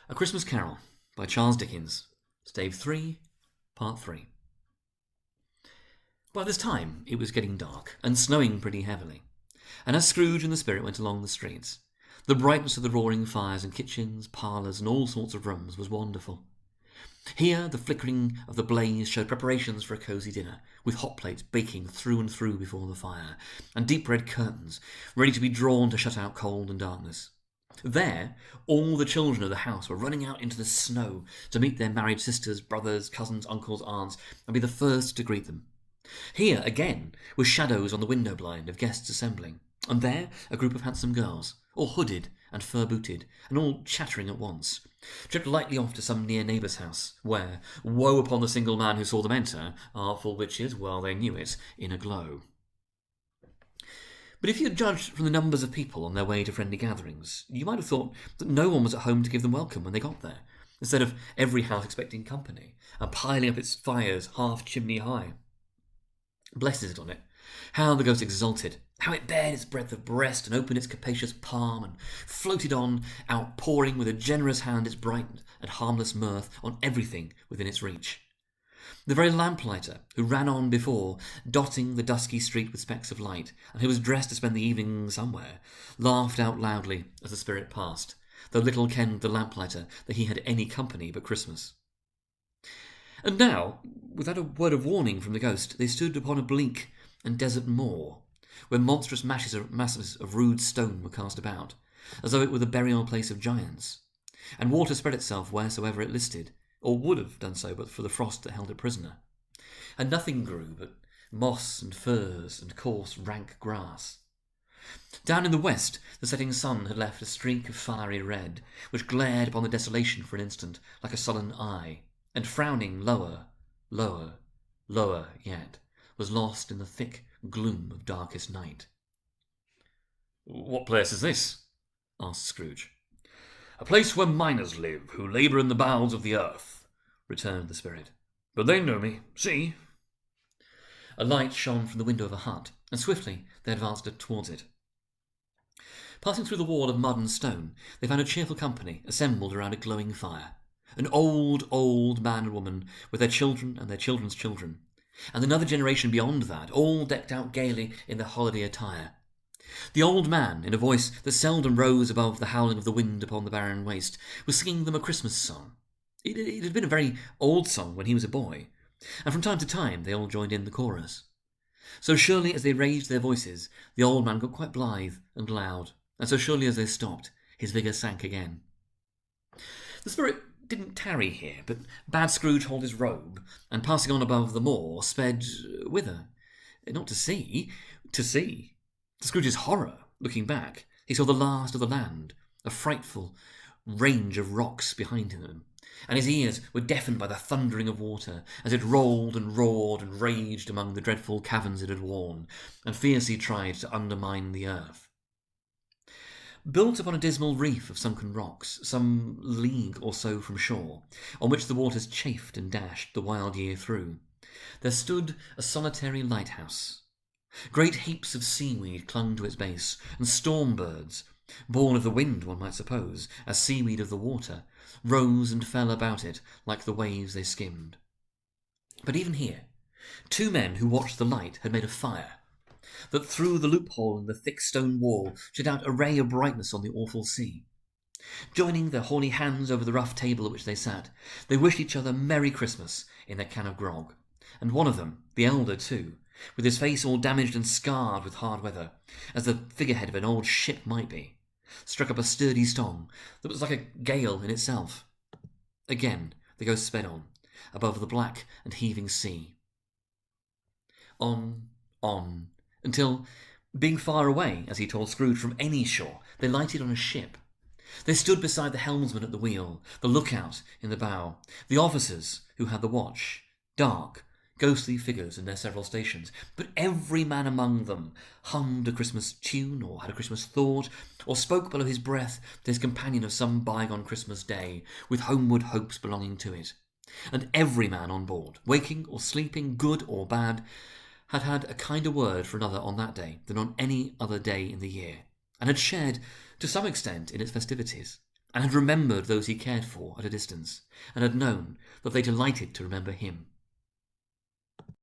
A Christmas Carol by Charles Dickens, Stave 3, Part 3. By this time it was getting dark, and snowing pretty heavily, and as Scrooge and the Spirit went along the streets, the brightness of the roaring fires in kitchens, parlours, and all sorts of rooms was wonderful. Here the flickering of the blaze showed preparations for a cosy dinner, with hot plates baking through and through before the fire, and deep red curtains ready to be drawn to shut out cold and darkness. There, all the children of the house were running out into the snow to meet their married sisters, brothers, cousins, uncles, aunts, and be the first to greet them. Here, again, were shadows on the window blind of guests assembling, and there a group of handsome girls, all hooded and fur-booted, and all chattering at once, tripped lightly off to some near neighbour's house, where, woe upon the single man who saw them enter, artful witches, well they knew it, in a glow. But if you had judged from the numbers of people on their way to friendly gatherings, you might have thought that no one was at home to give them welcome when they got there, instead of every house expecting company, and piling up its fires half chimney high. Blessed on it, how the ghost exulted, how it bared its breadth of breast and opened its capacious palm, and floated on, outpouring with a generous hand its bright and harmless mirth on everything within its reach. The very lamplighter, who ran on before, dotting the dusky street with specks of light, and who was dressed to spend the evening somewhere, laughed out loudly as the Spirit passed, though little kenned the lamplighter that he had any company but Christmas. And now, without a word of warning from the ghost, they stood upon a bleak and desert moor, where monstrous masses of rude stone were cast about, as though it were the burial place of giants, and water spread itself wheresoever it listed, or would have done so but for the frost that held it prisoner. And nothing grew but moss and furze and coarse rank grass. Down in the west the setting sun had left a streak of fiery red, which glared upon the desolation for an instant like a sullen eye, and frowning lower, lower, lower yet, was lost in the thick gloom of darkest night. "What place is this?" asked Scrooge. "A place where miners live, who labour in the bowels of the earth," returned the Spirit. "But they know me. See." A light shone from the window of a hut, and swiftly they advanced towards it. Passing through the wall of mud and stone, they found a cheerful company assembled around a glowing fire. An old man and woman, with their children and their children's children, and another generation beyond that, all decked out gaily in their holiday attire. The old man, in a voice that seldom rose above the howling of the wind upon the barren waste, was singing them a Christmas song. It had been a very old song when he was a boy, and from time to time they all joined in the chorus. So surely as they raised their voices, the old man got quite blithe and loud, and so surely as they stopped, his vigour sank again. The Spirit didn't tarry here, but bade Scrooge hold his robe, and passing on above the moor, sped whither? Not to see. To Scrooge's horror, looking back, he saw the last of the land, a frightful range of rocks behind him, and his ears were deafened by the thundering of water, as it rolled and roared and raged among the dreadful caverns it had worn, and fiercely tried to undermine the earth. Built upon a dismal reef of sunken rocks, some league or so from shore, on which the waters chafed and dashed the wild year through, there stood a solitary lighthouse. Great heaps of seaweed clung to its base, and storm birds, born of the wind one might suppose, as seaweed of the water, rose and fell about it like the waves they skimmed. But even here, two men who watched the light had made a fire, that through the loophole in the thick stone wall shed out a ray of brightness on the awful sea. Joining their horny hands over the rough table at which they sat, they wished each other Merry Christmas in their can of grog, and one of them, the elder too, with his face all damaged and scarred with hard weather, as the figurehead of an old ship might be, struck up a sturdy song that was like a gale in itself. Again the ghost sped on, above the black and heaving sea. On, until, being far away, as he told Scrooge, from any shore, they lighted on a ship. They stood beside the helmsman at the wheel, the lookout in the bow, the officers who had the watch, dark, ghostly figures in their several stations, but every man among them hummed a Christmas tune, or had a Christmas thought, or spoke below his breath to his companion of some bygone Christmas day, with homeward hopes belonging to it. And every man on board, waking or sleeping, good or bad, had had a kinder word for another on that day than on any other day in the year, and had shared, to some extent, in its festivities, and had remembered those he cared for at a distance, and had known that they delighted to remember him.